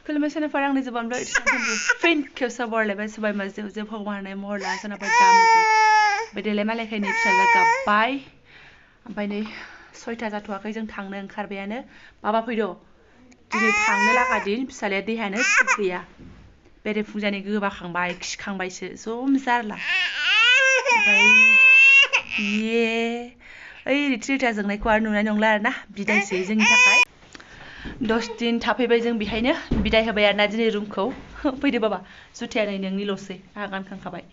खुलुमबाय फोरोंनि जोबामब्ला फ्रेन्ड खेवसा बरलायबाय सबाय माजे जे भगवाननाय महर लाना बाय दाम बेदेले मालायखायनि फिसाला गाबबाय ओमफ्राय नै 6टा जाथ'वाखै जों थांनो ओंखारबायानो बाबा फैद' दिनै थांनो लागा दिन फिसालाया देहायानो थिग गैया बेरे फुंजानि गोबाखांबाय खिखांबायसो जम जारला ओमफ्राय ये ओइ रिट्रिटा जोंनायखौ आरो नुनाय नंला आरोना बिदायसै जोंनि थाखाय 10 दिन थाफैबाय जों बेहायनो बिदाय होबाय आरोना दिनै रुमखौ फैदो बाबा जुथाया नै नोंनिल'सै आहा गानखांखाबाय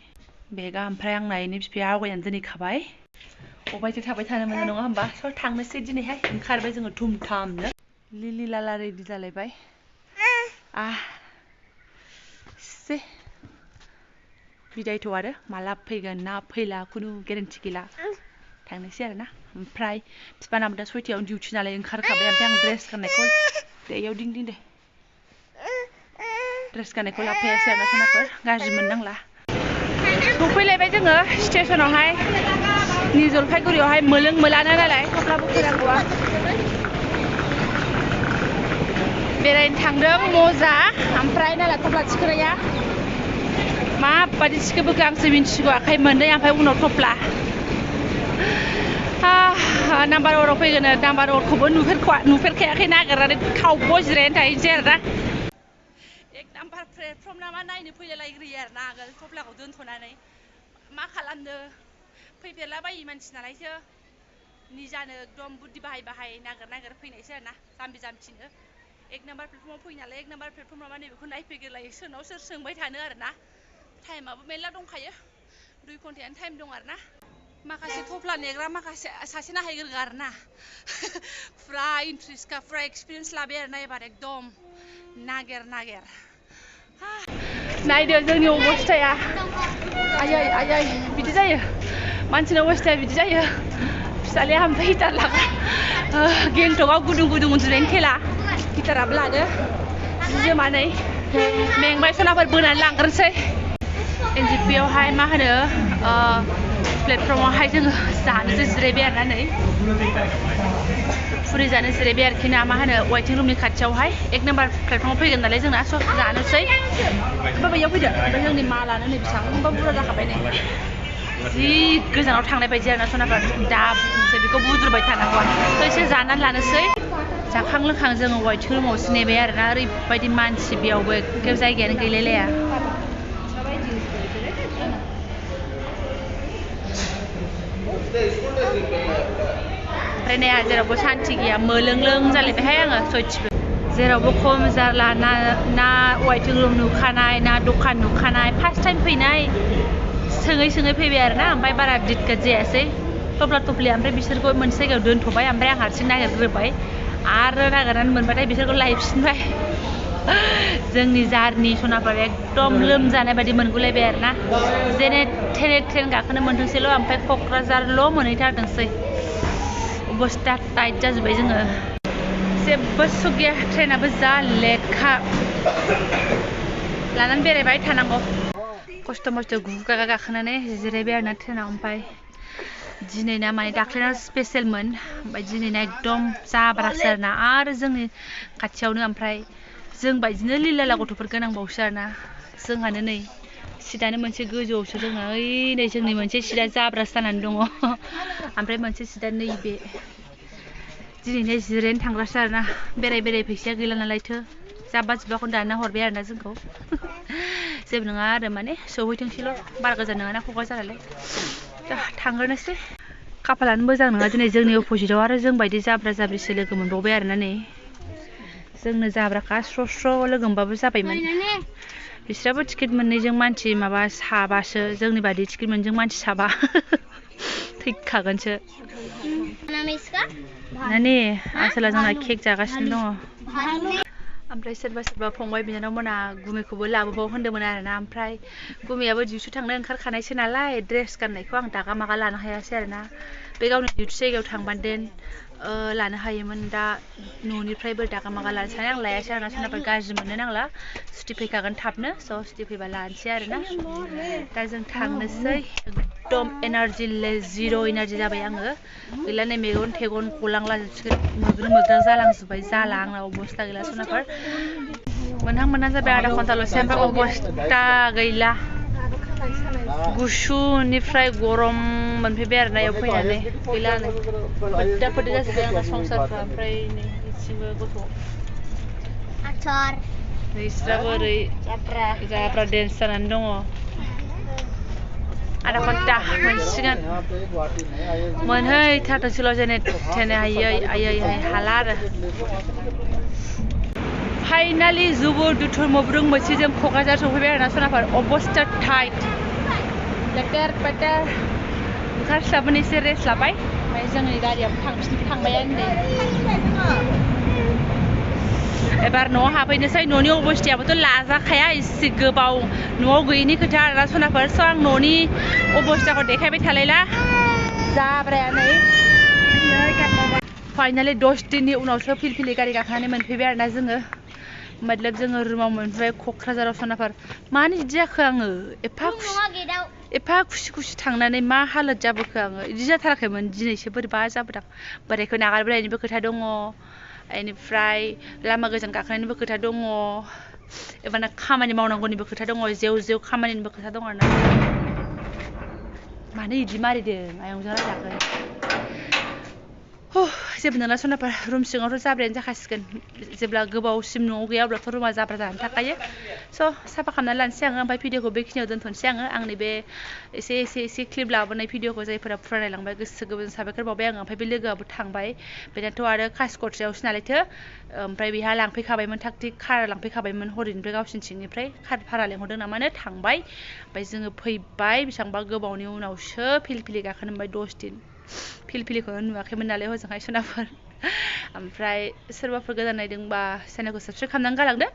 बेगा ओमफ्राय आंना इनि बिफाया आवगायनानै दोनहैखाबाय अबायथो थाबाय थानो मोनो नङा होमबा स' थांनोसै दिनैहाय ओंखारबाय जोङो धुमधामनो लिलि लाला रेडि जालायबाय से बिदायथ' आरो माला फैगोन ना फैला खुनु गेरेन्टि गैला थांनोसै आरोना ओमफ्राय बिफानाबो दा 6टायावनो डिउटि नालाय ओंखारखाबाय ओमफ्राय आं ड्रेस गाननायखौ दैयाव दिं दिं दे ड्रेस गाननायखौ लाफायासै आरोना सनाफोर गाज्रि मोननांला सफैलायबाय जोङो स्टेशनावहाय नि जलफाइगुरियावहाय मोलों मोलानो नालाय थफ्ला बुखोनांगौआ बेरायनो थांदों मजा ओमफ्राय नाला थफ्ला थिखोनाया माबादि थिखोबोखो आंसो मिन्थिगौ आखाइ मोननै ओमफ्राय उनाव थफ्ला नाम्बार वाराव फैगोन नाम्बार वारखौबो नुफेरखायाखै नागिरनानै खावब' जिरायनानै थाहैनोसै आरोना एक नाम्बार प्लेटफर्म नामा नायनो फैलायलायग्रोयो आरोना आगोल थफ्लाखौ दोनथ'नानै मा खालामनो फैफेरलाबायि मानसि नालायसो निजानो एकदम बुद्धि बाहाय नागिर फैनायसै आरोना जाम्बि जाम्बिनो एक नाम्बार प्लेटफर्माव फैयो नालाय एक नाम्बार प्लेटफर्म नामा नैबेखौ नायफैग्रोलायो सोरनाव सोर सोंबाय थानो आरोना टाइमाबो मेरला दंखायो 2 घन्टायानो टाइम दं आरोना माखासे थफ्ला नेग्रा माखासे सासे नायहैग्रोगो आरोना फुरा इन्ट्रेस्टखा फुरा एक्सपिरियेन्स लाबाय आरोना एबार एकदम नागिर नायदो जोंनि अबस्थाया आयै बिदि जायो मानसिनि अबस्थाया बिदि जायो फिसालाया ओमफ्राय हिटार लागा गेंटकआव गुदुं उन्दुनायनि खेला हिटाराबो लादो जोमानै मेंबाय सनाफोर बोनानै लांग्रोनोसै एनजिपियावहाय मा होनो प्लेटफर्मावहाय जोङो जानोसो जिरायबाय आरोना नै फुरि जानो जिरायबाय आरोखि ना मा होनो वेटिं रुमनि खाथियावहाय एक नाम्बार प्लेटफर्माव फैगोन नालाय जोंना स' जानोसै ओमफ्राय बैयाव फैदो ओमफ्राय जोंनि मालानो नै बेसेबांबा बुरजा जाखाबाय नै जि गोजानाव थांनाय बायदि आरोना सनाफोर दा बुंसै बेखौ बुद्रुबाय थानांगौ थ' एसे जानानै लानोसै जाखां लोंखां जोङो वेटिं रुमावसो नेबाय आरोना ओरैबायदि मानसि बेयावबो एखे जायगायानो गैलायलाया ओमफ्राय नै जेरावबो सान्थि गैया मोलोंलों जालायबायहाय आङो सयथिबो जेरावबो खम जारला ना वेटिं रुम नुखानाय ना दखान नुखानाय फार्स्ट टाइम फैनाय सोङै फैबाय आरोना ओमफ्राय बारा दिक्कत जायासै थफ्ला थफ्लि ओमफ्राय बिसोरखौ मोनसे जायगायाव दोनथ'बाय ओमफ्राय आं हारसिं नागिरग्रोबाय आरो नागिरनानै मोनबाथाय बिसोरखौ लायफिनबाय जोंनि जारनि सनाफोर एकदम लोमजानाय बायदि मोनगुलायबाय आरोना जेने थेने ट्रेन गाखोनो मोनथोंसैल' ओमफ्राय क'क्राझारल' मोनहैथारदोंसै अबस्था टाइट जाजोब्बाय जोङो जेबो सुख गैया ट्रेनाबो जा लेखा लानानै बेरायबाय थानांगौ खस्थ' मस्थ' गुगागा गाखोनानै जिरायबाय आरोना ट्रेनाव ओमफ्राय दिनैना माने दाख्लैना स्पेसियेलमोन ओमफ्राय दिनैना एकदम जाब्रासो आरोना आरो जोंनि खाथियावनो ओमफ्राय जों बायदिनो लिलाला गथ'फोर गोनांबावसो आरोना जोंहानो नै सिटआनो मोनसे गोजौआवसो जोंना ओइ नै जोंनि मोनसे सिटआ जाब्रासो जानानै दङ ओमफ्राय मोनसे सिटआ नैबे दिनैहाय जिरायनो थांग्रासो आरोना बेराय फैसाया गैला नालायथो जाब्बा जुब्बाखौनो दाना हरबाय आरोना जोंखौ जेबो नङा आरो माने सहैथोंसैल' बारा गोजान नङाना क'क्राझारालाय थांग्रोनोसै खाफालानो मोजां नङा दिनै जोंनि अपोजिटआव आरो जों बायदि जाब्रा जाब्रिसो लोगो मोनबावबाय आरोना नै जोंनो जाब्राखा स्र' लोगो मोनबाबो जाबायमोन बिस्राबो टिकेट मोननैजों मानसि माबा साबासो जोंनि बादि टिकेट मोननैजों मानसि साबा थैखागोनसो नानि आसोला जोंना केक जागासिनो दङ ओमफ्राय सोरबा फंबाय बिनानाव मोना गुमैखौबो लाबोबाव होनदोंमोन आरोना ओमफ्राय गुमैयाबो डिउटि थांनो ओंखारखानायसो नालाय ड्रेस गाननायखौ आं दागा मागा लानो हायासै आरोना बे गावनि डिउटि जायगायाव थांबादेन लानो हायोमोन दा न'निफ्रायबो दागा मागा लानो सानो आं लायासै आरोना सोरनाबा गाज्रि मोननो नांला सुटि फैखागोन थाबनो स' सुटि फैबा लानोसै आरोना दा जों थांनोसै एकदम एनार्जि जिर' एनार्जि जाबाय आङो गैला नै मेगन थेगन गलांलाजोबसिगोन मोग्रां जालांजोब्बाय जाला आंना अबस्था गैला सनाफोर मोनहां जाबाय आधा घन्टाल'सै ओमफ्राय अबस्था गैला गुसुनिफ्राय गरम मोनफैबाय आरो ना याव फैनानै गैला नै फोद्दा फोद्दि जाजोब्बाय आंना संसारफ्रा ओमफ्राय नै इसिंबो गथ' नैस्राबो ओरै जाब्रा डेन्स जानानै दङ आधा घन्टा मोनसिगोन मोनहैथारथोंसैल' जेने थेने आयै हाला आरो फाइनालि जुबुर दुथुर मोब्रुं मोनसेजों क'क्राझार सफैबाय आरोना सनाफोर अबस्था टाइट लेटेर पेटेर ओंखारस्लाबोनो एसे रेस्ट लाबाय ओमफ्राय जोंनि गारियाबो थांबायानो नै एबार न'आव हाबफैनोसै न'नि अबस्थायाबोथ' लाजाखाया एसे गोबाव न'आव गैयिनि खोथा आरोना सनाफोर स' आं न'नि अबस्थाखौ देखायबाय थालायला जाब्रायानै फाइनालि 10 दिननि उनावसो फिलफिलि गारि गाखोनानै मोनफैबाय आरोना जोङो मतलब जोङो रुमाव मोनफैबाय क'क्राझाराव सनाफोर मानो बिदि जाखो आङो एफा खुसि थांनानै मा हालोद जाबोखो आङो बिदि जाथाराखैमोन दिनैसो बोरैबा जाबोदों बोरायखौ नागारबोनायनिबो खोथा दङ बेनिफ्राय लामा गोजान गाखोनायनिबो खोथा दङ एबारना खामानि मावनांगौनिबो खोथा दङ जेव खामानिनिबो खोथा दङ आरोना मानो बिदि मारिदों आयंजों रायजाखै जेबो नङा सनाफोर रुम सिङावथ' जाब्रायानो जाखासिगोन जेब्ला गोबावसिम न'आव गैया अब्लाथ' रुमा जाब्रा जानानै थाखायो स' साफा खालामनानै लानोसै आङो ओमफ्राय भिडिअखौ बेखिनियाव दोनथ'नोसै आङो आंनि बे एसे क्लिप लाबोनाय भिडिअखौ जायफोरा फरायलांबाय गोसो गोबोन साबायखर बावबाय आङो ओमफ्राय बे लोगोआबो थांबाय बेनाथ' आरो कासिक'ट्रायावसो नालायथो ओमफ्राय बेहा लांफैखाबायमोन थाग थिग खार लांफैखाबायमोन हरैनिफ्राय गावसिनिथिंनिफ्राय खार भारा लेंहरदों नामानो थांबाय ओमफ्राय जोङो फैबाय बेसेबांबा गोबावनि उनावसो फिलफिलि गाखोनो मोनबाय 10 दिन फिलफिलिखौनो नुवाखैमोन नालाय हजोंहाय सनाफोर ओमफ्राय सोरबाफोर गोदान नायदोंबा चेनेलखौ साबस्क्राइब खालामनानै गालांदो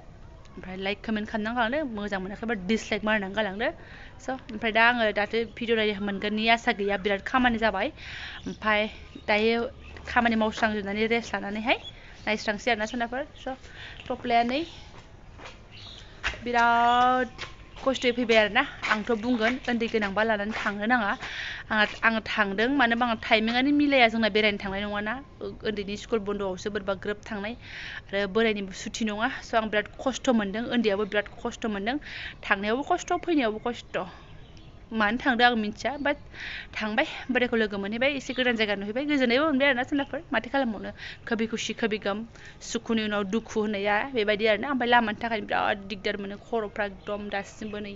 ओमफ्राय लाइक कमेन्ट खालामनानै गालांदो मोजां मोनाखैबा डिसलाइक मारिनानै गालांदो स' ओमफ्राय दा आङो दाथ' भिडिअ नायनो मोनगोननि आसा गैया बिराद खामानि जाबाय ओमफ्राय दायो खामानि मावस्रांजोबनानै रेस्ट लानानैहाय नायस्रांसै आरोना सनाफोर स' थफ्लाया नै बिराद खस्थ'यै फैबाय आरोना आंथ' बुंगोन उन्दै गोनांबा लानानै थांनो नाङा आङो थांदों मानो होनबा आं टाइमिंआनो मिलाया जोंना बेरायनो थांनाय नङाना उन्दैनि स्कुल बन्द'आवसो बोरैबा ग्रोब थांनाय आरो बोरायनिबो सुथि नङा स' आं बिराद खस्थ' मोनदों उन्दैयाबो बिराद खस्थ' मोनदों थांनायावबो खस्थ' फैनायावबो खस्थ' मानो थांदों आं मिन्थिया बाट थांबाय बोरायखौ लोगो मोनहैबाय एसे गोदान जायगा नुहैबाय गोजोननायबो मोनबाय आरोना सोनाफोर माथो खालामबावनो कभी खुसि कभी गम सुखुनि उनाव दुखु होननाया बेबायदि आरोना ओमफ्राय लामानि थाखाय बिराद दिगदार मोनो खर'फ्रा एकदम दासिमबो नै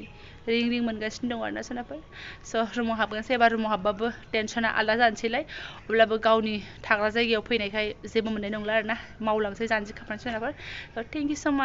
रिं मोनगासिनो दं आरोना सोनाफोर स' रुमाव हाबगोनसै एबार रुमाव हाबबाबो टेनसना आलादा जानोसैलाय अब्लाबो गावनि थाग्रा जायगायाव फैनायखाय जेबो मोननाय नंला आरोना मावलांसै जानजि खाफ्रानोसै सोनाफोर थेंक इउ स' माच